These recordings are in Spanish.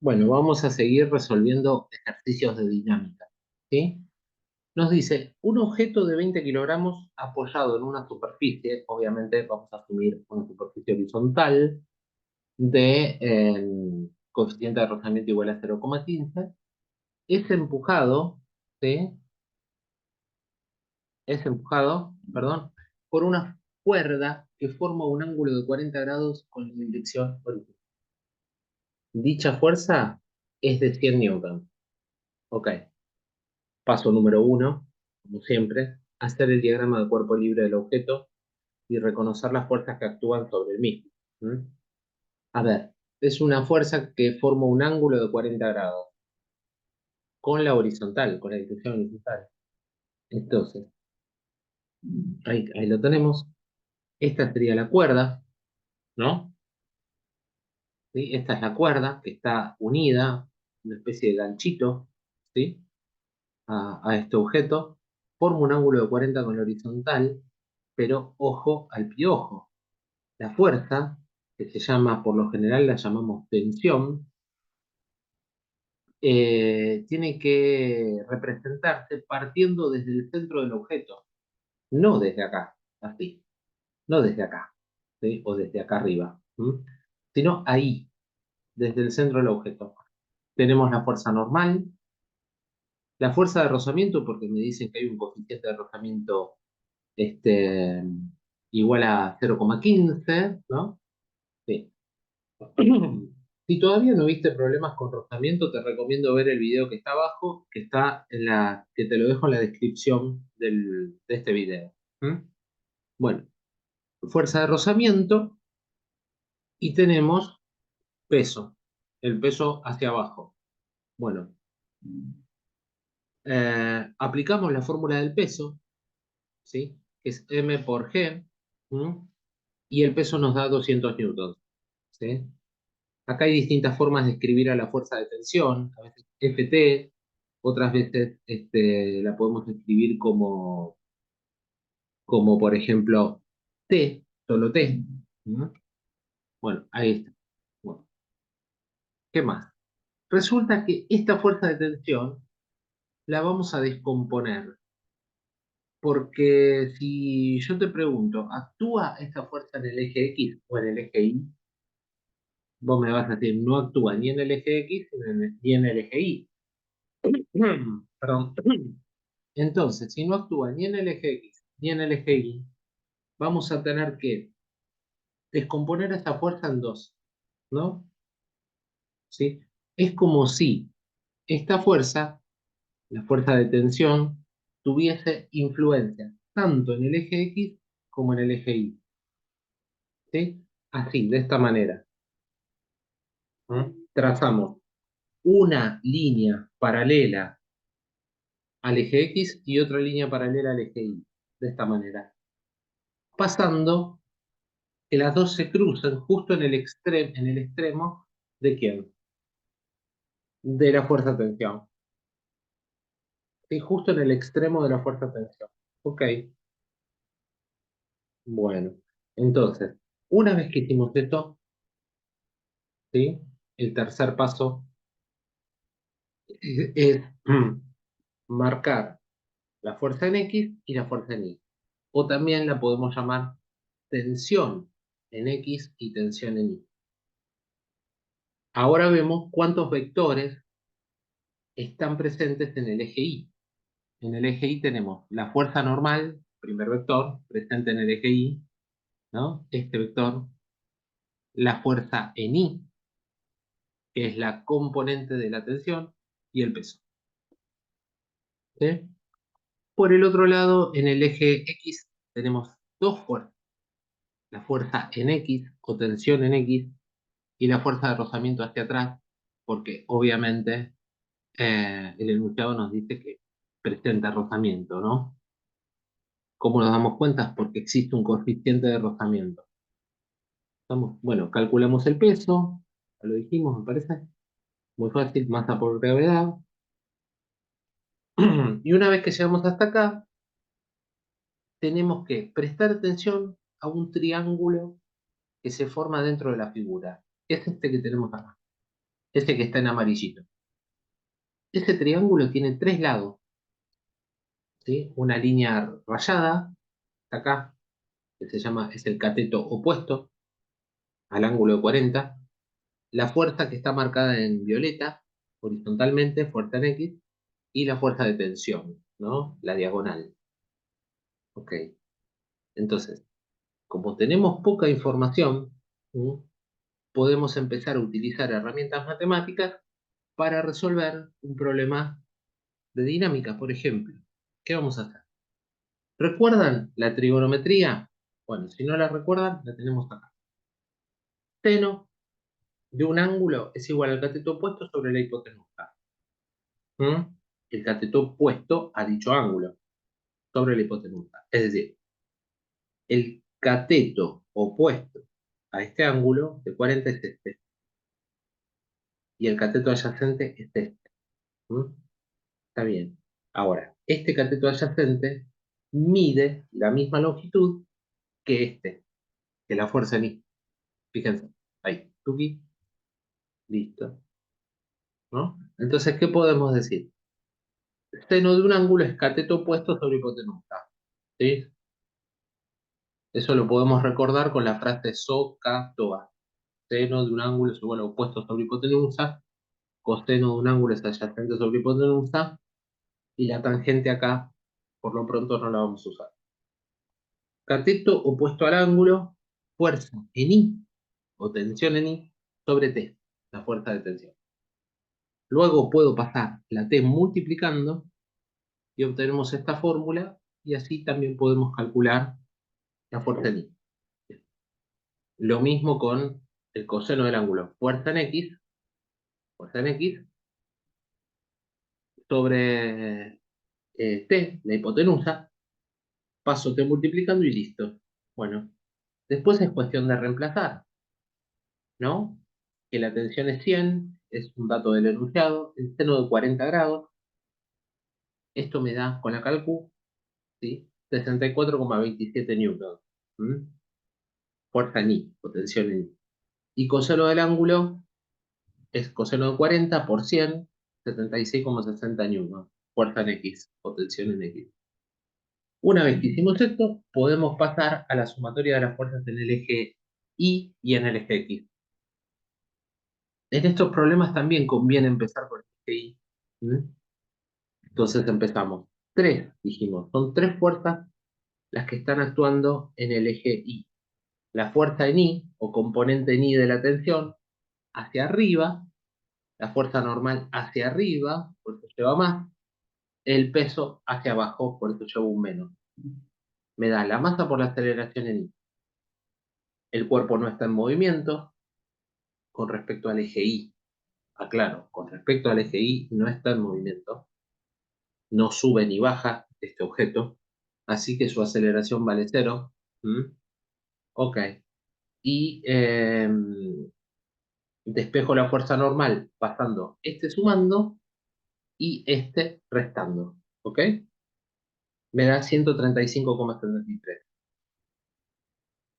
Bueno, vamos a seguir resolviendo ejercicios de dinámica, ¿sí? Nos dice, un objeto de 20 kilogramos apoyado en una superficie, obviamente vamos a asumir una superficie horizontal de coeficiente de rozamiento igual a 0,15, es empujado, ¿sí? Es empujado, perdón, por una cuerda que forma un ángulo de 40 grados con la dirección horizontal. Dicha fuerza es de 100 newton. Ok. Paso número uno, como siempre, hacer el diagrama de cuerpo libre del objeto y reconocer las fuerzas que actúan sobre el mismo. ¿Mm? A ver, es una fuerza que forma un ángulo de 40 grados con la horizontal, con la dirección horizontal. Entonces, ahí lo tenemos. Esta sería la cuerda, ¿no? ¿Sí? Esta es la cuerda que está unida, una especie de ganchito, ¿sí? A este objeto. Forma un ángulo de 40 con la horizontal, pero ojo al piojo. La fuerza, que se llama, por lo general la llamamos tensión, tiene que representarse partiendo desde el centro del objeto, no desde acá, así, no desde acá, ¿sí? O desde acá arriba, ¿m? Sino ahí, desde el centro del objeto. Tenemos la fuerza normal, la fuerza de rozamiento, porque me dicen que hay un coeficiente de rozamiento este, igual a 0,15, ¿no? Sí. Si todavía no viste problemas con rozamiento, te recomiendo ver el video que está abajo, que está que te lo dejo en la descripción de este video. ¿Mm? Bueno, fuerza de rozamiento y tenemos peso, el peso hacia abajo. Bueno, aplicamos la fórmula del peso, ¿sí? Que es M por G, ¿m? Y el peso nos da 200 newtons, ¿sí? Acá hay distintas formas de escribir a la fuerza de tensión, a veces Ft, otras veces la podemos escribir como por ejemplo T, solo T. ¿Mm? Bueno, ahí está. Bueno, ¿qué más? Resulta que esta fuerza de tensión la vamos a descomponer, porque si yo te pregunto, ¿actúa esta fuerza en el eje X o en el eje Y? Vos me vas a decir, no actúa ni en el eje X ni en el eje Y. Perdón. Entonces, si no actúa ni en el eje X ni en el eje Y, vamos a tener que descomponer esta fuerza en dos, ¿no? ¿Sí? Es como si esta fuerza, la fuerza de tensión, tuviese influencia tanto en el eje X como en el eje Y. ¿Sí? Así, de esta manera. Trazamos una línea paralela al eje X y otra línea paralela al eje Y. De esta manera. Pasando que las dos se cruzan justo en el extremo ¿de quién? De la fuerza de tensión. ¿Sí? Justo en el extremo de la fuerza de tensión. Ok, bueno. Entonces, una vez que hicimos esto, ¿sí? El tercer paso es marcar la fuerza en X y la fuerza en Y. O también la podemos llamar tensión en X y tensión en Y. Ahora vemos cuántos vectores están presentes en el eje Y. En el eje Y tenemos la fuerza normal, primer vector, presente en el eje Y, ¿no? Este vector, la fuerza en Y, que es la componente de la tensión, y el peso. ¿Sí? Por el otro lado, en el eje X tenemos dos fuerzas, la fuerza en X o tensión en X y la fuerza de rozamiento hacia atrás, porque obviamente el enunciado nos dice que presenta rozamiento, ¿no? ¿Cómo nos damos cuenta? Porque existe un coeficiente de rozamiento. Bueno, calculamos el peso, ya lo dijimos, me parece. Muy fácil, masa por gravedad. Y una vez que llegamos hasta acá, tenemos que prestar atención a un triángulo que se forma dentro de la figura. Es este que tenemos acá. ese que está en amarillito. Ese triángulo tiene tres lados, ¿sí? Una línea rayada, acá, que se llama, es el cateto opuesto al ángulo de 40. La fuerza que está marcada en violeta, horizontalmente, fuerza en X, y la fuerza de tensión, ¿no? La diagonal. Ok. Entonces, como tenemos poca información, ¿sí? Podemos empezar a utilizar herramientas matemáticas para resolver un problema de dinámica, por ejemplo. ¿Qué vamos a hacer? ¿Recuerdan la trigonometría? Bueno, si no la recuerdan, la tenemos acá. Seno de un ángulo es igual al cateto opuesto sobre la hipotenusa. ¿Mm? El cateto opuesto a dicho ángulo sobre la hipotenusa. Es decir, el cateto opuesto a este ángulo de 40 es este, y el cateto adyacente es este. ¿Mm? Está bien. Ahora, este cateto adyacente mide la misma longitud que este, que la fuerza en I. Fíjense, ahí, tuki, listo, ¿no? Entonces, ¿qué podemos decir? Seno de un ángulo es cateto opuesto sobre hipotenusa, ¿sí? Eso lo podemos recordar con la frase SOHCAHTOA. Seno de un ángulo es igual a opuesto sobre hipotenusa, coseno de un ángulo es adyacente sobre hipotenusa, y la tangente acá, por lo pronto, no la vamos a usar. Cateto opuesto al ángulo, fuerza en I, o tensión en I, sobre T, la fuerza de tensión. Luego puedo pasar la T multiplicando y obtenemos esta fórmula, y así también podemos calcular la fuerza en I. Lo mismo con el coseno del ángulo, fuerza en X sobre T, la hipotenusa, paso T multiplicando y listo. Bueno, después es cuestión de reemplazar, ¿no? Que la tensión es 100, es un dato del enunciado, el seno de 40 grados, esto me da con la calcu, ¿sí? 64,27 newtons. ¿Mm? Fuerza en I, o tensión en I. Y coseno del ángulo es coseno de 40 por 100, 76,60 newtons. Fuerza en X, o tensión en X. Una vez que hicimos esto, podemos pasar a la sumatoria de las fuerzas en el eje Y y en el eje X. En estos problemas también conviene empezar por el eje Y. ¿Mm? Entonces empezamos. Tres, dijimos, son tres fuerzas las que están actuando en el eje Y. La fuerza en I, o componente en I de la tensión, hacia arriba, la fuerza normal hacia arriba, por eso lleva más, el peso hacia abajo, por eso lleva un menos. Me da la masa por la aceleración en I. El cuerpo no está en movimiento con respecto al eje Y. Aclaro, con respecto al eje Y no está en movimiento, no sube ni baja este objeto, así que su aceleración vale cero. ¿Mm? Ok. Y despejo la fuerza normal pasando este sumando y este restando. ¿Ok? Me da 135,73.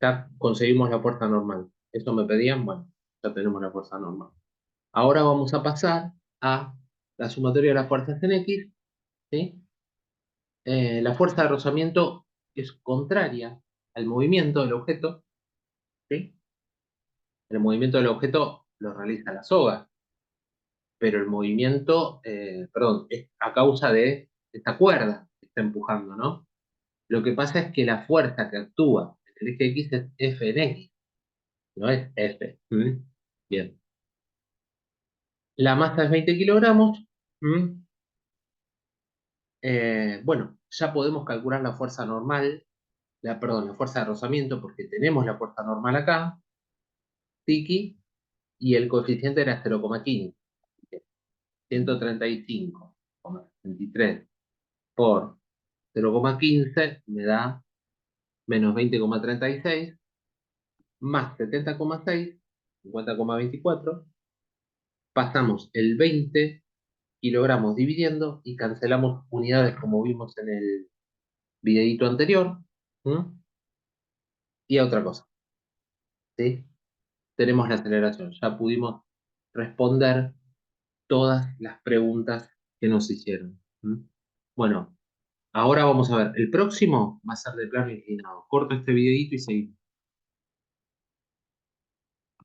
Ya conseguimos la fuerza normal. ¿Eso me pedían? Bueno, ya tenemos la fuerza normal. Ahora vamos a pasar a la sumatoria de las fuerzas en X, ¿sí? La fuerza de rozamiento es contraria al movimiento del objeto, ¿sí? El movimiento del objeto lo realiza la soga, pero el movimiento, perdón, es a causa de esta cuerda que está empujando, ¿no? Lo que pasa es que la fuerza que actúa en el eje X es F en X, no es F. ¿Mm? Bien. La masa es 20 kilogramos. ¿Mm? Bueno, ya podemos calcular la fuerza normal, perdón, la fuerza de rozamiento, porque tenemos la fuerza normal acá, tiki, y el coeficiente era 0,15. 135,63 por 0,15 me da menos 20,36, más 70,6, 50,24. Pasamos el 20 kilogramos dividiendo y cancelamos unidades como vimos en el videito anterior. ¿Mm? Y a otra cosa, ¿sí? Tenemos la aceleración, ya pudimos responder todas las preguntas que nos hicieron. ¿Mm? Bueno, ahora vamos a ver. El próximo va a ser de plano inclinado. Corto este videito y seguimos.